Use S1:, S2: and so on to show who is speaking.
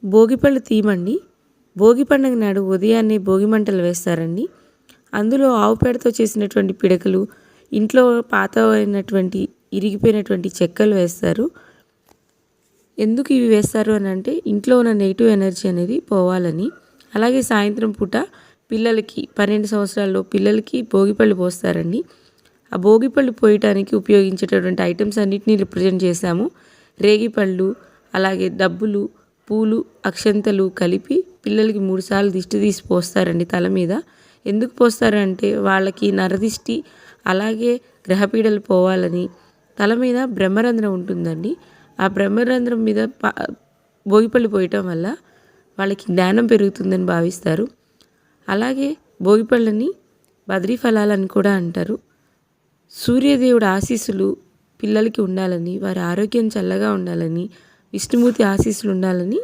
S1: భోగిపళ్ళు తీయమండి. భోగి పండుగ నాడు ఉదయాన్నే భోగి మంటలు వేస్తారండి. అందులో ఆవు పేడతో చేసినటువంటి పిడకలు, ఇంట్లో పాతవైనటువంటి ఇరిగిపోయినటువంటి చెక్కలు వేస్తారు. ఎందుకు ఇవి వేస్తారు అని అంటే ఇంట్లో ఉన్న నెగిటివ్ ఎనర్జీ అనేది పోవాలని. అలాగే సాయంత్రం పూట పిల్లలకి 12 సంవత్సరాల్లో పిల్లలకి భోగిపళ్ళు పోస్తారండి. ఆ భోగిపళ్ళు పోయటానికి ఉపయోగించేటటువంటి ఐటమ్స్ అన్నిటినీ రిప్రజెంట్ చేశాము. రేగిపళ్ళు, అలాగే డబ్బులు, పూలు, అక్షంతలు కలిపి పిల్లలకి 3 సార్లు దిష్టి తీసి పోస్తారండి తల మీద. ఎందుకు పోస్తారంటే వాళ్ళకి నరదిష్టి, అలాగే గ్రహపీడలు పోవాలని. తల మీద బ్రహ్మరంధ్రం ఉంటుందండి. ఆ బ్రహ్మరంధ్రం మీద భోగిపళ్ళు పోయటం వల్ల వాళ్ళకి జ్ఞానం పెరుగుతుందని భావిస్తారు. అలాగే భోగిపళ్ళని బద్రీ ఫలాలని కూడా అంటారు. సూర్యదేవుడి ఆశీస్సులు పిల్లలకి ఉండాలని, వారి ఆరోగ్యం చల్లగా ఉండాలని, విష్ణుమూర్తి ఆశీస్సులు ఉండాలని